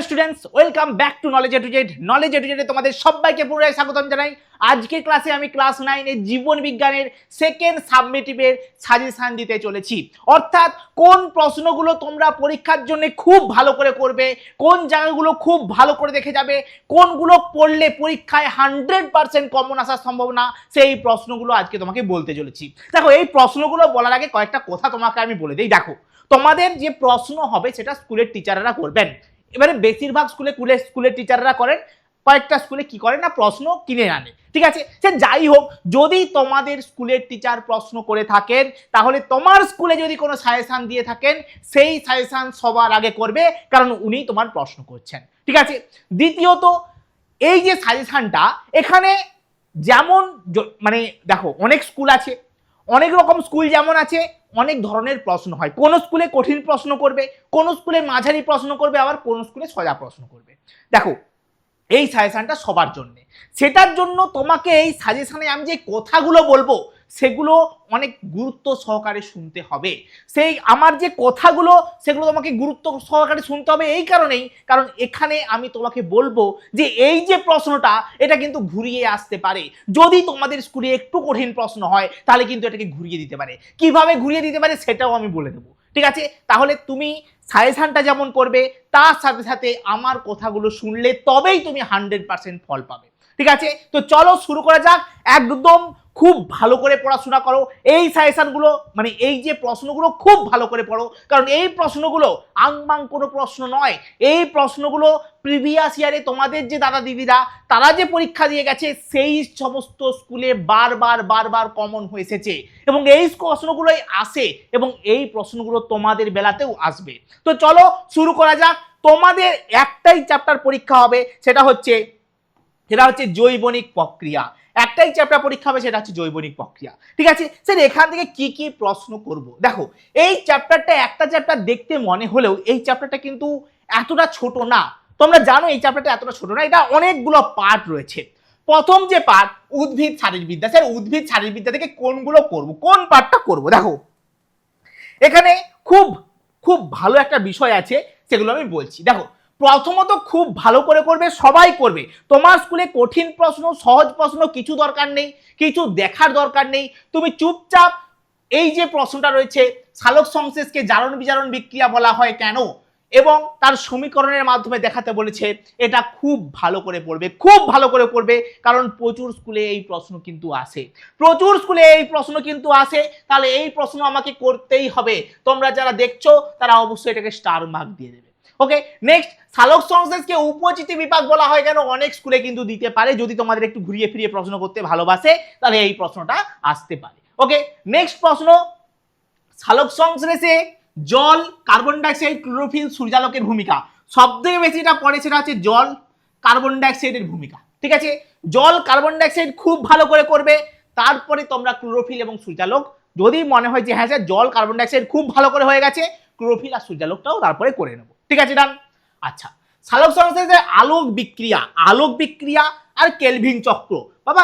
Hello students, welcome back to knowledge educate. Knowledge এডুকেটে তোমাদের সবাইকে পুনরায় স্বাগতম জানাই। আজকের ক্লাসে আমি ক্লাস 9 এর জীবন বিজ্ঞানের সেকেন্ড সাবমিটিভের সাজেশন দিতে চলেছি। অর্থাৎ কোন প্রশ্নগুলো তোমরা পরীক্ষার জন্য খুব ভালো করে করবে, কোন জায়গাগুলো খুব ভালো করে দেখে যাবে, কোনগুলো পড়লে পরীক্ষায় 100% কমন আসার সম্ভাবনা, সেই প্রশ্নগুলো আজকে তোমাকে বলতে চলেছি। দেখো, এই প্রশ্নগুলো বলার আগে কয়েকটা কথা তোমাকে আমি বলে দিই। দেখো, তোমাদের যে প্রশ্ন হবে সেটা স্কুলের টিচাররা করবেন। এবারে বেশিরভাগ স্কুলের টিচাররা করেন, কয়েকটা স্কুলে কি করে না, প্রশ্ন কিনে আনে। ঠিক আছে, সে যাই হোক, যদি তোমাদের স্কুলের টিচার প্রশ্ন করে থাকেন, তাহলে তোমার স্কুলে যদি কোনো সাজেশন দিয়ে থাকেন, সেই সাজেশন সবার আগে করবে, কারণ উনি তোমার প্রশ্ন করছেন। ঠিক আছে। দ্বিতীয়ত, এই যে সাজেশনটা, এখানে যেমন মানে দেখো, অনেক স্কুল আছে, অনেক রকম স্কুল যেমন আছে, অনেক ধরনের প্রশ্ন হয়। কোন স্কুলে কঠিন প্রশ্ন করবে, কোন স্কুলে মাঝারি প্রশ্ন করবে, আবার কোন স্কুলে সোজা প্রশ্ন করবে। দেখো, এই সাজেশনটা সবার জন্য। সেটার জন্য তোমাকে এই সাজেশনে আমি যে কথাগুলো বলবো সেগুলো অনেক গুরুত্ব সহকারে শুনতে হবে। সেই আমার যে কথাগুলো সেগুলো তোমাকে গুরুত্ব সহকারে শুনতে হবে এই কারণেই, কারণ এখানে আমি তোমাকে বলবো যে এই যে প্রশ্নটা, এটা কিন্তু ঘুরিয়ে আসতে পারে। যদি তোমাদের স্কুলে একটু কঠিন প্রশ্ন হয়, তাহলে কিন্তু এটাকে ঘুরিয়ে দিতে পারে। কিভাবে ঘুরিয়ে দিতে পারে সেটাও আমি বলে দেবো। ঠিক আছে, তাহলে তুমি সাজেশনটা যেমন করবে, তার সাথে সাথে আমার কথাগুলো শুনলে তবেই তুমি 100% ফল পাবে। ঠিক আছে, তো চলো শুরু করা যাক। একদম খুব ভালো করে পড়াশোনা করো। এই সাজেশনগুলো মানে এই যে প্রশ্নগুলো খুব ভালো করে পড়ো, কারণ এই প্রশ্নগুলো আংবাং কোনো প্রশ্ন নয়। এই প্রশ্নগুলো প্রিভিয়াস ইয়ারে তোমাদের যে দাদা দিদিরা তারা যে পরীক্ষা দিয়ে গেছে, সেই সমস্ত স্কুলে বারবার কমন হয়ে এসেছে, এবং এই প্রশ্নগুলোই আসে, এবং এই প্রশ্নগুলো তোমাদের বেলাতেও আসবে। তো চলো শুরু করা যাক। তোমাদের একটাই চ্যাপ্টার পরীক্ষা হবে, সেটা হচ্ছে জৈবনিক প্রক্রিয়া। একটাই চ্যাপ্টার পরীক্ষা হবে, সেটা হচ্ছে জৈবনিক প্রক্রিয়া। ঠিক আছে স্যার, এখান থেকে কি কি প্রশ্ন করব? দেখো, এই চ্যাপ্টারটা একটা চ্যাপ্টার দেখতে মনে হলেও এই চ্যাপ্টারটা কিন্তু এতটা ছোট না। তোমরা জানো এই চ্যাপ্টারটা এতটা ছোট না, এটা অনেকগুলো পার্ট রয়েছে। প্রথম যে পার্ট, উদ্ভিদ শারীরবিদ্যা। স্যার, উদ্ভিদ শারীরবিদ্যা থেকে কোনগুলো করব, কোন পার্টটা করব? দেখো, এখানে খুব খুব ভালো একটা বিষয় আছে, সেগুলো আমি বলছি। দেখো, প্রথমত খুব ভালো করে করবে, সবাই করবে। তোমার স্কুলে কঠিন প্রশ্ন সহজ প্রশ্ন কিছু দরকার নেই, কিছু দেখার দরকার নেই। তুমি চুপচাপ এই যে প্রশ্নটা রয়েছে, সালোক সংশ্লেষকে জারণ বিজারণ বিক্রিয়া বলা হয় কেন, এবং তার সমীকরণের মাধ্যমে দেখাতে বলেছে, এটা খুব ভালো করে পড়বে, খুব ভালো করে পড়বে, কারণ প্রচুর স্কুলে এই প্রশ্ন কিন্তু আসে, প্রচুর স্কুলে এই প্রশ্ন কিন্তু আসে। তাহলে এই প্রশ্ন আমাকে করতেই হবে। তোমরা যারা দেখছো তারা অবশ্যই এটাকে স্টার মার্ক দিয়ে দেবে। ওকে, নেক্সট, সালোক সংশ্লেষকে উপচিতি বিপাক বলা হয় কেন? অনেক স্কুলে কিন্তু দিতে পারে, যদি তোমাদের একটু ঘুরিয়ে ফিরিয়ে প্রশ্ন করতে ভালোবাসে, তাহলে এই প্রশ্নটা আসতে পারে। ওকে, নেক্সট প্রশ্ন, সালোক সংশ্লেষে জল, কার্বন ডাইঅক্সাইড, ক্লোরোফিল, সূর্যালোকের ভূমিকা। সবথেকে বেশি যেটা পড়ে সেটা হচ্ছে জল, কার্বন ডাইঅক্সাইডের ভূমিকা। ঠিক আছে, জল, কার্বন ডাইঅক্সাইড খুব ভালো করে করবে। তারপরে তোমরা ক্লোরোফিল এবং সূর্যালোক, যদি মনে হয় যে হ্যাঁ স্যার জল কার্বন ডাইঅক্সাইড খুব ভালো করে হয়ে গেছে, ক্লোরোফিল আর সূর্যালোকটাও তারপরে করে নেবো। ঠিক আছে, ডান। আচ্ছা, সালোক সংশ্লেষে আলোক বিক্রিয়া আর কেলভিন চক্র। বাবা,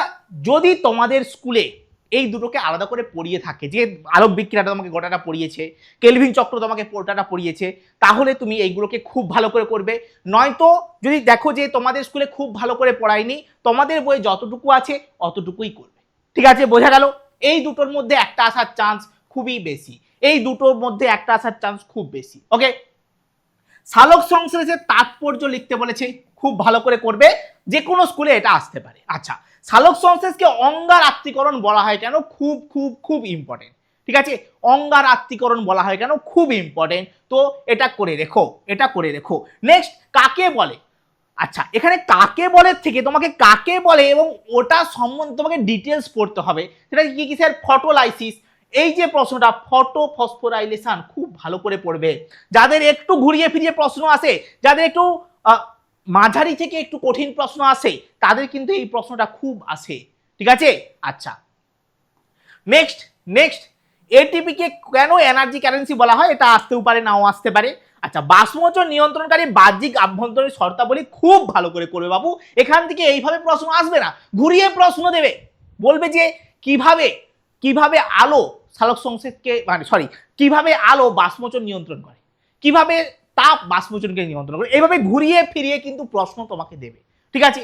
যদি তোমাদের স্কুলে এই দুটোকে আলাদা করে পড়িয়ে থাকে, যে আলোক বিক্রিয়াটা তোমাকে গোটাটা পড়িয়েছে, কেলভিন চক্র তোমাকে গোটাটা পড়িয়েছে, তাহলে তুমি এইগুলোকে খুব ভালো করে করবে। নয়তো যদি দেখো যে তোমাদের স্কুলে খুব ভালো করে পড়ায়নি, তোমাদের বইয়ে যতটুকু আছে অতটুকুই করবে। ঠিক আছে, বোঝা গেল? এই দুটোর মধ্যে একটা আসার চান্স খুবই বেশি, এই দুটোর মধ্যে একটা আসার চান্স খুব বেশি। ওকে, সালোক সংশ্লেষের তাৎপর্য লিখতে বলেছে, খুব ভালো করে করবে, যে কোনো স্কুলে এটা আসতে পারে। আচ্ছা, সালোক সংশ্লেষকে অঙ্গার আত্মীকরণ বলা হয় কেন? খুব খুব খুব ইম্পর্টেন্ট। ঠিক আছে, অঙ্গার আত্মীকরণ বলা হয় কেন? খুব ইম্পর্টেন্ট। তো এটা করে রেখো, এটা করে রেখো। নেক্সট, কাকে বলে? আচ্ছা, এখানে কাকে বলে থেকে তোমাকে কাকে বলে এবং ওটা সম্বন্ধে তোমাকে ডিটেলস পড়তে হবে। সেটা কি কি স্যার? ফটোলাইসিস। এই যে প্রশ্নটা, ফটো ফসফোরাইলেশন, খুব ভালো করে পড়বে। যাদের একটু ঘুরিয়ে ফিরিয়ে প্রশ্ন আসে, যাদের একটু মাঝারি থেকে একটু কঠিন প্রশ্ন আসে, তাদের কিন্তু এই প্রশ্নটা খুব আসে। ঠিক আছে, আচ্ছা। নেক্সট, এটিপি কে কেন এনার্জি কারেন্সি বলা হয়? এটা আসতেও পারে, নাও আসতে পারে। আচ্ছা, বাষ্পমোচন নিয়ন্ত্রণকারী বাহ্যিক আভ্যন্তরীণ শর্তাবলী খুব ভালো করে করবে বাবু। এখান থেকে এইভাবে প্রশ্ন আসবে না, ঘুরিয়ে প্রশ্ন দেবে, বলবে যে কিভাবে আলো সালোক সংশ্লেষকে কিভাবে আলো বাষ্পমোচন নিয়ন্ত্রণ করে, কিভাবে তাপ বাষ্পমোচনকে নিয়ন্ত্রণ করে। এইভাবে ঘুরিয়ে ফিরিয়ে কিন্তু প্রশ্ন তোমাকে দেবে, ঠিক আছে।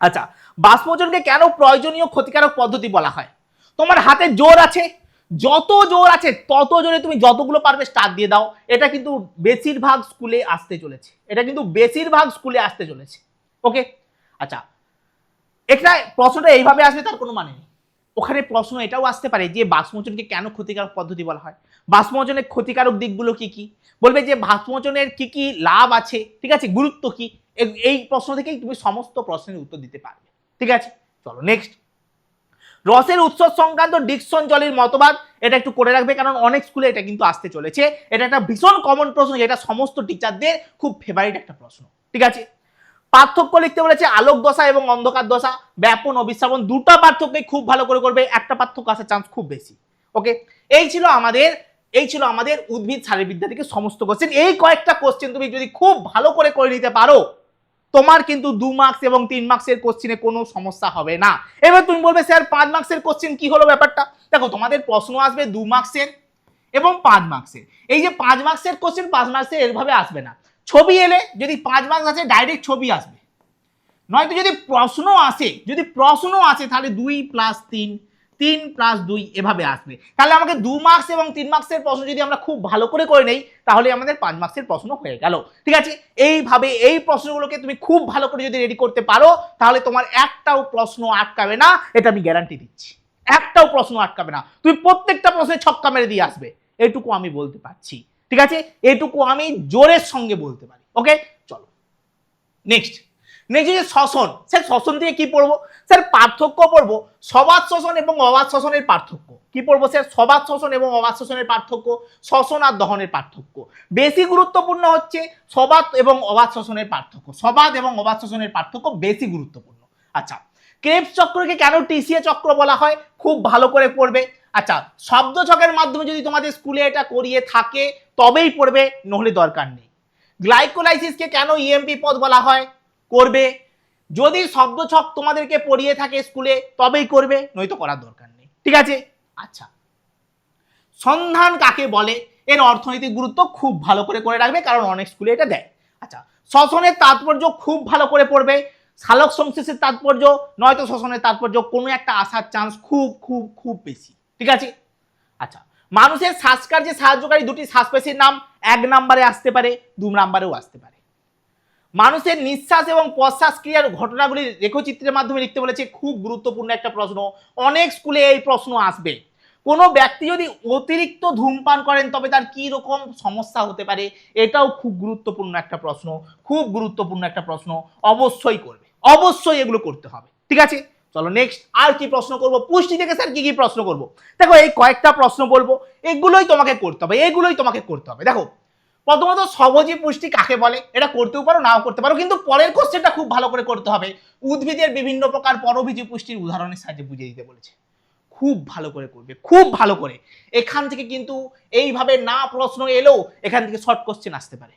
আচ্ছা, বাষ্পমোচনকে কেন প্রয়োজনীয় ক্ষতিকারক পদ্ধতি বলা হয়? তোমার হাতে জোর আছে, যত জোর আছে তত জোরে তুমি যতগুলো পারবে স্টার দিয়ে দাও। এটা কিন্তু বেশিরভাগ স্কুলে আসতে চলেছে, এটা কিন্তু বেশিরভাগ স্কুলে আসতে চলেছে। ওকে, আচ্ছা, এটা প্রশ্নটা এইভাবে আসবে তার কোনো মানে নেই। ওখানে প্রশ্ন এটাও আসতে পারে যে বাষ্পমোচনকে কেন ক্ষতিকারক পদ্ধতি বলা হয়, বাষ্পমোচনের ক্ষতিকারক দিকগুলো কি কি, বলবে যে বাষ্পমোচনের কি কি লাভ আছে, ঠিক আছে, গুরুত্ব কি। এই প্রশ্ন থেকেই তুমি সমস্ত প্রশ্নের উত্তর দিতে পারবে, ঠিক আছে। চলো নেক্সট, রসের উৎস সংক্রান্ত ডিকসন জলির মতবাদ। এটা একটু করে রাখবে, কারণ অনেক স্কুলে এটা কিন্তু আসতে চলেছে। এটা একটা ভীষণ কমন প্রশ্ন, যেটা সমস্ত টিচারদের খুব ফেভারিট একটা প্রশ্ন, ঠিক আছে। পার্থক্য লিখতে বলেছে আলোক দশা এবং অন্ধকার দশা, ব্যাপন ও বিশ্রাবণ, দুটো পার্থক্য খুব ভালো করে করবে, একটা পার্থক্য আসার চান্স খুব বেশি। ওকে, এই ছিল আমাদের উদ্ভিদ শারীরবিদ্যা থেকে সমস্ত কোশ্চেন। এই কয়েকটা কোশ্চেন তুমি যদি খুব ভালো করে নিতে পারো, তোমার কিন্তু 2 মার্কস এবং 3 মার্কসের কোশ্চেনে কোনো সমস্যা হবে না। এবার তুমি বলবে স্যার 5 মার্কসের কোশ্চেন কি হলো ব্যাপারটা? দেখো, তোমাদের প্রশ্ন আসবে 2 মার্কসের এবং 5 মার্কসের। এই যে 5 মার্কসের কোশ্চেন 5 মার্কসের এরভাবে আসবে না। ছবি এলে যদি 5 মার্কস আছে ডাইরেক্ট ছবি আসবে, নয়তো যদি প্রশ্ন আসে তাহলে 2 + 3, 3 + 2 এভাবে আসবে। তাহলে আমাকে 2 মার্কস এবং 3 মার্কসের প্রশ্ন যদি আমরা খুব ভালো করে নেই, তাহলে আমাদের 5 মার্কসের প্রশ্ন হয়ে গেল, ঠিক আছে। এইভাবে এই প্রশ্নগুলোকে তুমি খুব ভালো করে যদি রেডি করতে পারো, তাহলে তোমার একটাও প্রশ্ন আটকাবে না, এটা আমি গ্যারান্টি দিচ্ছি। একটাও প্রশ্ন আটকাবে না, তুমি প্রত্যেকটা প্রশ্নে ছক্কা মেরে দিয়ে আসবে, এইটুকু আমি বলতে পারছি, ঠিক আছে। এইটুকু আমি জোরের সঙ্গে বলতে পারি। ওকে, চলো নেক্সট। শ্বসন, স্যার শ্বসন থেকে কি পড়বো? স্যার পার্থক্য পড়বো সবাত শ্বসন এবং অবাত শ্বসনের পার্থক্য। কি পড়বো স্যার? সবাত শ্বসন এবং অবাত শ্বসনের পার্থক্য, শ্বসন আর দহনের পার্থক্য। বেশি গুরুত্বপূর্ণ হচ্ছে সবাত এবং অবাত শ্বসনের পার্থক্য, সবাত এবং অবাত শ্বসনের পার্থক্য বেশি গুরুত্বপূর্ণ। আচ্ছা, ক্রেবস চক্রকে কেন টিসিএ চক্র বলা হয়? খুব ভালো করে পড়বে। আচ্ছা, শব্দ ছকের মাধ্যমে যদি তোমাদের স্কুলে এটা করিয়ে থাকে তবেই পড়বে, নহলে দরকার নেই। গ্লাইকোলাইসিসকে কেন ইএমপি পথ বলা হয়? করবে। যদি শব্দ ছক তোমাদেরকে পড়িয়ে থাকে স্কুলে তবেই করবে, নয়তো করার দরকার নেই, ঠিক আছে। আচ্ছা, সন্ধান কাকে বলে? এর অর্থনৈতিক গুরুত্ব খুব ভালো করে রাখবে, কারণ অনেক স্কুলে এটা দেয়। আচ্ছা, শ্বসনের তাৎপর্য খুব ভালো করে পড়বে। সালোক সংশ্লেষের তাৎপর্য নয়তো শ্বসনের তাৎপর্য কোনো একটা আসার চান্স খুব খুব খুব বেশি, ঠিক আছে। আচ্ছা, মানুষের শ্বাসকার্যে সাহায্যকারী দুটি শ্বাসপেশির নাম 1 নম্বরে আসতে পারে, 2 নম্বরেও আসতে পারে। মানুষের নিঃশ্বাস এবং প্রশ্বাস ক্রিয়ার ঘটনাগুলি রেখচিত্রের মাধ্যমে লিখতে বলেছে, খুব গুরুত্বপূর্ণ একটা প্রশ্ন, অনেক স্কুলে এই প্রশ্ন আসবে। কোনো ব্যক্তি যদি অতিরিক্ত ধূমপান করেন তবে তার কি রকম সমস্যা হতে পারে, এটাও খুব গুরুত্বপূর্ণ একটা প্রশ্ন, খুব গুরুত্বপূর্ণ একটা প্রশ্ন। অবশ্যই করবে, অবশ্যই এগুলো করতে হবে, ঠিক আছে। চলো নেক্সট, আর কি প্রশ্ন করব? পুষ্টি থেকে স্যার কি কি প্রশ্ন করব? দেখো, এই কয়েকটা প্রশ্ন বলবো, এগুলোই তোমাকে করতে হবে, দেখো, প্রথমত স্বভোজী পুষ্টি কাকে বলে? এটা করতেও পারো, নাও করতে পারো, কিন্তু পরের কোশ্চেনটা খুব ভালো করে করতে হবে। উদ্ভিদের বিভিন্ন প্রকার পরভোজী পুষ্টির উদাহরণের সাহায্যে বুঝিয়ে দিতে বলেছে, খুব ভালো করে করবে, খুব ভালো করে। এখান থেকে কিন্তু এইভাবে না প্রশ্ন এলেও এখান থেকে শর্ট কোশ্চেন আসতে পারে।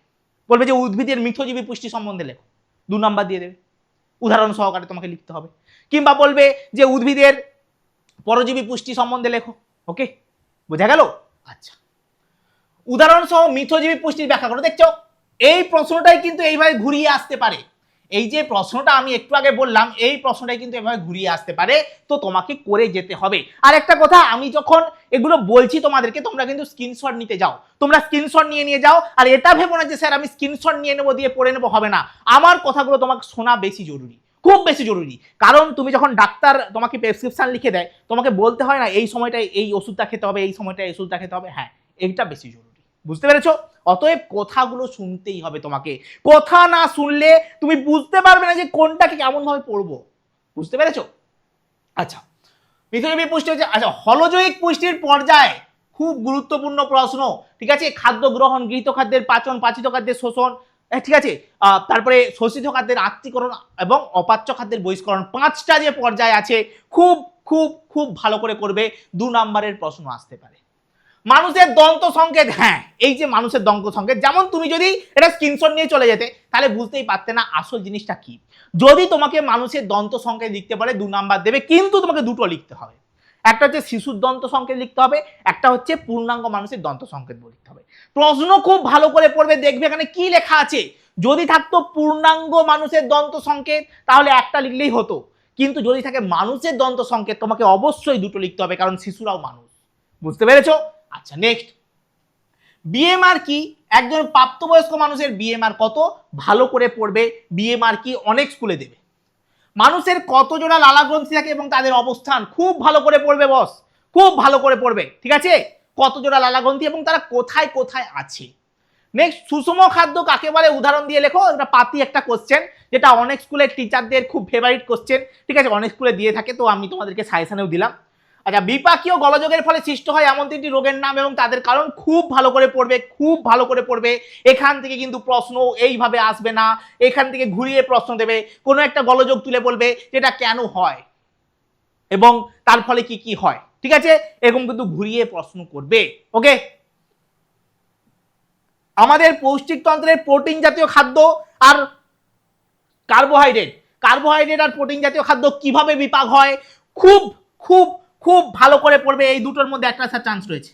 বলবে যে উদ্ভিদের মিথজীবী পুষ্টি সম্বন্ধে লেখো, 2 নাম্বার দিয়ে দেবে, উদাহরণ সহকারে তোমাকে লিখতে হবে। কিংবা বলবে যে উদ্ভিদের পরজীবী পুষ্টি সম্বন্ধে লেখো। ওকে, বোঝা গেল? আচ্ছা, উদাহরণ সহ মিথজীবী পুষ্টির ব্যাখ্যা করো। দেখছো, এই প্রশ্নটাই কিন্তু এইভাবে ঘুরিয়ে আসতে পারে। এই যে প্রশ্নটা আমি একটু আগে বললাম, এই প্রশ্নটাই কিন্তু এভাবে ঘুরিয়ে আসতে পারে, তো তোমাকে করে যেতে হবে। আর একটা কথা, আমি যখন এগুলো বলছি তোমাদেরকে, তোমরা কিন্তু স্ক্রিনশট নিতে যাও, তোমরা স্ক্রিনশট নিয়ে যাও। আর এটা ভেবো না যে স্যার আমি স্ক্রিনশট নিয়ে নেবো দিয়ে পড়ে নেবো, হবে না। আমার কথাগুলো তোমাকে শোনা বেশি জরুরি, খুব বেশি জরুরি। কারণ তুমি যখন ডাক্তার তোমাকে প্রেসক্রিপশন লিখে দেয়, তোমাকে বলতে হয় না এই সময়টায় এই ওষুধটা খেতে হবে, এই সময়টায় এই ওষুধটা খেতে হবে। হ্যাঁ, এইটা বেশি জরুরি, বুঝতে পেরেছো? অতএব কথাগুলো শুনতেই হবে তোমাকে। কথা না শুনলে তুমি বুঝতে পারবে না যে কোনটাকে কেমন ভাবে পড়বো, বুঝতে পেরেছো? আচ্ছা, মিথজীবী পুষ্টি হচ্ছে, আচ্ছা, হলজৈবিক পুষ্টির পর্যায়, খুব গুরুত্বপূর্ণ প্রশ্ন, ঠিক আছে। খাদ্য গ্রহণ, গৃহীত খাদ্যের পাচন, পাচিত খাদ্যের শোষণ, ঠিক আছে। তারপরে শোষিত খাদ্যের আত্তীকরণ এবং অপাচ্য খাদ্যের বহিষ্করণ, 5টা যে পর্যায় আছে, খুব খুব খুব ভালো করে করবে, 2 নম্বরের প্রশ্ন আসতে পারে। মানুষের দন্ত সংকেত, হ্যাঁ, এই যে মানুষের দন্ত সংকেত, যেমন তুমি যদি এটা স্ক্রিনশট নিয়ে চলে যেতে, তাহলে বুঝতেই পারতে না আসল জিনিসটা কি। যদি তোমাকে মানুষের দন্ত সংকেত লিখতে পারে 2 নাম্বার দেবে, কিন্তু তোমাকে দুটো লিখতে হবে। একটা হচ্ছে শিশুর দন্ত সংকেত লিখতে হবে, একটা হচ্ছে পূর্ণাঙ্গ মানুষের দন্ত সংকেত লিখতে হবে। প্রশ্ন খুব ভালো করে পড়বে, দেখবে এখানে কি লেখা আছে। যদি থাকতো পূর্ণাঙ্গ মানুষের দন্ত সংকেত তাহলে একটা লিখলেই হতো, কিন্তু যদি থাকে মানুষের দন্ত সংকেত তোমাকে অবশ্যই দুটো লিখতে হবে, কারণ শিশুরাও মানুষ। বুঝতে পেরেছো? আচ্ছা নেক্সট, বিএমআর কি? একজন প্রাপ্তবয়স্ক মানুষের বিএমআর কত? ভালো করে পড়বে। বিএমআর কি অনেক স্কুলে দেবে। মানুষের কত জোড়া লালা গ্রন্থি থাকে এবং তাদের অবস্থান খুব ভালো করে পড়বে বস, খুব ভালো করে পড়বে, ঠিক আছে? কত জোড়া লালা গ্রন্থি এবং তারা কোথায় কোথায় আছে। নেক্সট, সুষম খাদ্য কাকে বলে? উদাহরণ দিয়ে লেখো। এটা পাতি একটা কোশ্চেন, যেটা অনেক স্কুলের টিচারদের খুব ফেভারিট কোশ্চেন, ঠিক আছে? অনেক স্কুলে দিয়ে থাকে, তো আমি তোমাদেরকে সাজেশনেও দিলাম। আচ্ছা, বিপাকীয় গলযোগের ফলে সৃষ্টি হয় এমন 3টি রোগের নাম এবং তাদের কারণ। খুব ভালো করে পড়বে, খুব ভালো করে পড়বে। এখান থেকে কিন্তু প্রশ্ন এইভাবে আসবে না, এখান থেকে ঘুরিয়ে প্রশ্ন দেবে। কোনো একটা গলযোগ তুলে বলবে যেটা কেন হয় এবং তার ফলে কি কি হয়, ঠিক আছে? এরকম কিন্তু ঘুরিয়ে প্রশ্ন করবে। ওকে, আমাদের পৌষ্টিকতন্ত্রের প্রোটিন জাতীয় খাদ্য আর কার্বোহাইড্রেট আর প্রোটিন জাতীয় খাদ্য কিভাবে বিপাক হয়, খুব খুব খুব ভালো করে পড়বে। এই দুটোর মধ্যে একটা আসার চান্স রয়েছে,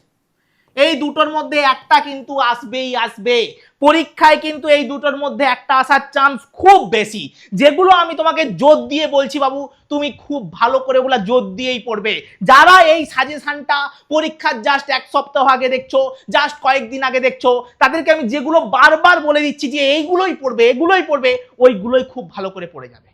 এই দুটোর মধ্যে একটা কিন্তু আসবেই আসবে পরীক্ষায়, কিন্তু এই দুটোর মধ্যে একটা আসার চান্স খুব বেশি। যেগুলো আমি তোমাকে জোর দিয়ে বলছি বাবু, তুমি খুব ভালো করে ওগুলা জোর দিয়েই পড়বে। যারা এই সাজেশনটা পরীক্ষার জাস্ট এক সপ্তাহ আগে দেখছো, জাস্ট কয়েকদিন আগে দেখছো, তাদেরকে আমি যেগুলো বারবার বলে দিচ্ছি যে এইগুলোই পড়বে, এগুলোই পড়বে, ওইগুলোই খুব ভালো করে পড়ে যাবে,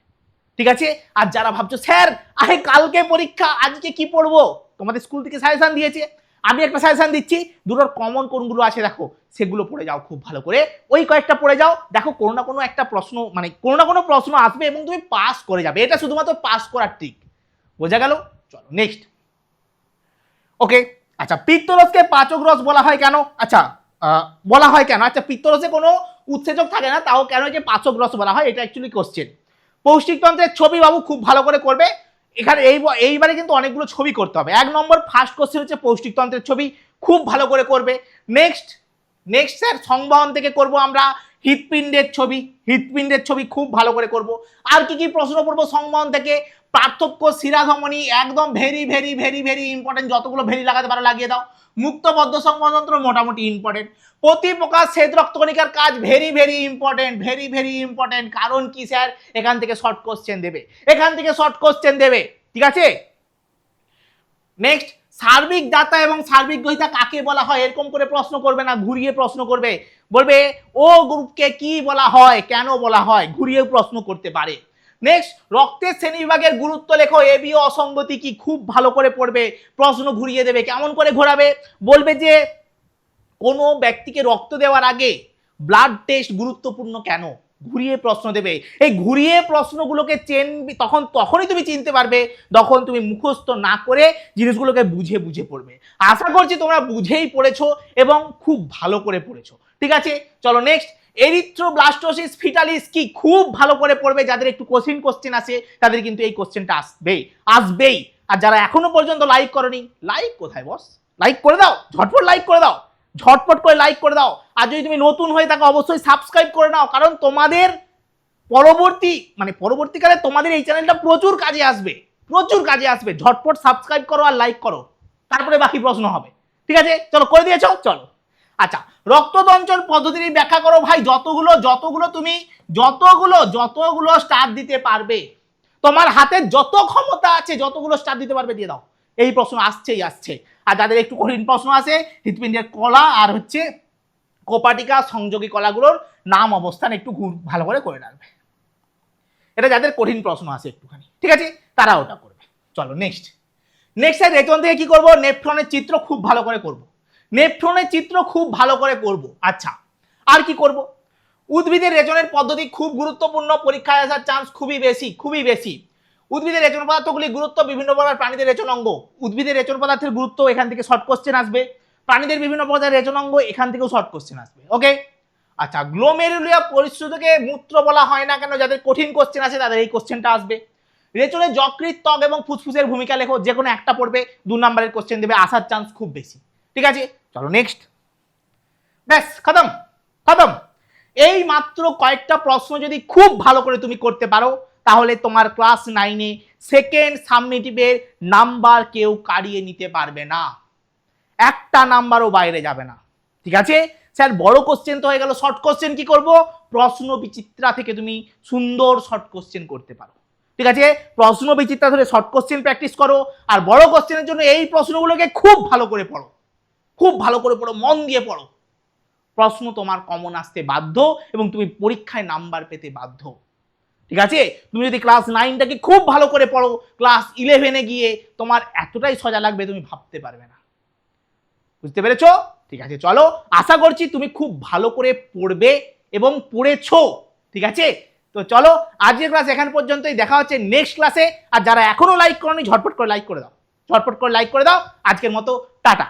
ঠিক আছে? আর যারা ভাবছো স্যার আরে কালকে পরীক্ষা, আজকে কি পড়বো, তোমাদের স্কুল থেকে সাজেশন দিয়েছে, আমি একটা সাজেশন দিচ্ছি, দুটোর কমন কোনগুলো আছে দেখো, সেগুলো পড়ে যাও খুব ভালো করে। ওই কয়েকটা পড়ে যাও, দেখো কোনো না কোনো একটা প্রশ্ন, মানে কোনো না কোনো প্রশ্ন আসবে এবং তুমি পাস করে যাবে। এটা শুধুমাত্র পাস করার ট্রিক, বোঝা গেল? চলো নেক্সট। ওকে, আচ্ছা, পিত্তরসকে পাচক রস বলা হয় কেন? আচ্ছা, বলা হয় কেন? আচ্ছা, পিত্তরসে কোনো উৎসেচক থাকে না, তাও কেন যে পাচক রস বলা হয়, এটা অ্যাকচুয়ালি কোশ্চেন। পৌষ্টিকতন্ত্রের ছবি বাবু খুব ভালো করে করবে। এখানে এইবারে কিন্তু অনেকগুলো ছবি করতে হবে। 1 নম্বর ফার্স্ট কোশ্চেন হচ্ছে পৌষ্টিকতন্ত্রের ছবি, খুব ভালো করে করবে। নেক্সট স্যার সংবহন থেকে করব আমরা হৃৎপিণ্ডের ছবি খুব ভালো করে করব। আর কি কি প্রশ্ন পড়বো সংবহন থেকে? পার্থক্য, শিরাধমনী, একদম very very very very important, যতগুলো ভেরি লাগাতে পারো লাগিয়ে দাও। মুক্ত বদ্ধ সংবহনতন্ত্র মোটামুটি ইম্পর্টেন্ট। প্রতি প্রকার শ্বেত রক্তকণিকার কাজ very very important, very very important. কারণ কি স্যার, এখান থেকে শর্ট কোশ্চেন দেবে, ঠিক আছে? নেক্সট, সার্বিক দাতা এবং সার্বিক গ্রহিতা কাকে বলা হয়? এরকম করে প্রশ্ন করবে না, ঘুরিয়ে প্রশ্ন করবে। বলবে ও গ্রুপকে কি বলা হয়, কেন বলা হয়, ঘুরিয়ে প্রশ্ন করতে পারে। নেক্সট, রক্তের শ্রেণীবিভাগের গুরুত্ব লেখো। এবি অসঙ্গতি কি, খুব ভালো করে পড়বে, প্রশ্ন ঘুরিয়ে দেবে। কেমন করে ঘোরাবে? বলবে যে কোনো ব্যক্তিকে রক্ত দেওয়ার আগে ব্লাড টেস্ট গুরুত্বপূর্ণ কেন, ঘুরিয়ে প্রশ্ন দেবে। এই ঘুরিয়ে প্রশ্নগুলোকে তখনই তুমি চিনতে পারবে যখন তুমি মুখস্থ না করে জিনিসগুলোকে বুঝে বুঝে পড়বে। আশা করছি তোমরা বুঝেই পড়েছো এবং খুব ভালো করে পড়েছো, ঠিক আছে? চলো নেক্সট, এরিথ্রোব্লাস্টোসিস ফিটালিস কি, খুব ভালো করে পড়বে। যাদের একটু কোশ্চেন আছে তাদের কিন্তু এই কোশ্চেনটা আসবেই। আর যারা এখনো পর্যন্ত লাইক করনি, লাইক কোথায় বস, লাইক করে দাও, ঝটপট লাইক করে দাও, ঝটপট করে লাইক করে দাও। আর যদি তুমি নতুন হয়ে থাকো অবশ্যই সাবস্ক্রাইব করে নাও, কারণ তোমাদের পরবর্তীকালে তোমাদের এই চ্যানেলটা প্রচুর কাজে আসবে। ঝটপট সাবস্ক্রাইব করো আর লাইক করো, তারপরে বাকি প্রশ্ন হবে, ঠিক আছে? চলো, করে দিয়েছো? চলো, আচ্ছা, রক্তদঞ্চন পদ্ধতির ব্যাখ্যা করো ভাই। যতগুলো স্টার দিতে পারবে, তোমার হাতে যত ক্ষমতা আছে, যতগুলো স্টার দিতে পারবে দিয়ে দাও। এই প্রশ্ন আসছে। আর যাদের একটু কঠিন প্রশ্ন আছে, হৃৎপিণ্ডের কলা আর হচ্ছে কোপাটিকা সংযোগী কলাগুলোর নাম অবস্থান একটু ভালো করে রাখবে। এটা যাদের কঠিন প্রশ্ন আছে একটুখানি, ঠিক আছে, তারা ওটা করবে। চলো নেক্সট রেচন থেকে কি করব? নেফ্রনের চিত্র খুব ভালো করে করব। আচ্ছা, আর কি করব? উদ্ভিদের রেচনের পদ্ধতি খুব গুরুত্বপূর্ণ, পরীক্ষায় আসার চান্স খুবই বেশি। উদ্ভিদের রেচন পদার্থগুলি গুরুত্ব, বিভিন্ন প্রকার প্রাণীদের রেচন অঙ্গ। উদ্ভিদের রেচন পদার্থের গুরুত্ব, এখান থেকে শর্ট কোশ্চেন আসবে। প্রাণীদের বিভিন্ন প্রকার রেচন অঙ্গ, এখান থেকেও শর্ট কোশ্চেন আসবে। ওকে, আচ্ছা, গ্লোমেরুলিয়া পরিশ্রুতকে মূত্র বলা হয় না কেন? যাদের কঠিন কোশ্চেন আছে তাদের এই কোশ্চেনটা আসবে। রেচনে যকৃৎ, ত্বক এবং ফুসফুসের ভূমিকা লেখো। যে কোনো একটা পড়বে, 2 নম্বরের কোশ্চেন দেবে, আসার চান্স খুব বেশি, ঠিক আছে? চলো নেক্সট, ব্যাস খতম। এই মাত্র কয়েকটা প্রশ্ন যদি খুব ভালো করে তুমি করতে পারো, তাহলে তোমার ক্লাস 9-এ সেকেন্ড সাবমিটিভের নাম্বার কেউ কাড়িয়ে নিতে পারবে না, একটা নাম্বারও বাইরে যাবে না। ঠিক আছে স্যার, বড় কোশ্চেন তো হয়ে গেল, শর্ট কোশ্চেন কি করব? প্রশ্ন বিচিত্রা থেকে তুমি সুন্দর শর্ট কোশ্চেন করতে পারো। ঠিক আছে, প্রশ্ন বিচিত্রা ধরে শর্ট কোশ্চেন প্র্যাকটিস করো, আর বড় কোশ্চেনের জন্য এই প্রশ্নগুলোকে খুব ভালো করে পড়ো, খুব ভালো করে পড়ো, মন দিয়ে পড়ো। প্রশ্ন তোমার কমন আসতে বাধ্য এবং তুমি পরীক্ষায় নাম্বার পেতে বাধ্য। ঠিক আছে, তুমি যদি ক্লাস 9টাকে খুব ভালো করে পড়ো, ক্লাস 11-এ গিয়ে তোমার এতটাই সোজা লাগবে তুমি ভাবতে পারবে না। বুঝতে পেরেছো? ঠিক আছে, চলো, আশা করছি তুমি খুব ভালো করে পড়বে এবং পড়েছো। ঠিক আছে, তো চলো আজকের ক্লাস এখান পর্যন্তই, দেখা হচ্ছে নেক্সট ক্লাসে। আর যারা এখনো লাইক করোনি ঝটপট করে লাইক করে দাও, ঝটপট করে লাইক করে দাও। আজকের মতো টাটা।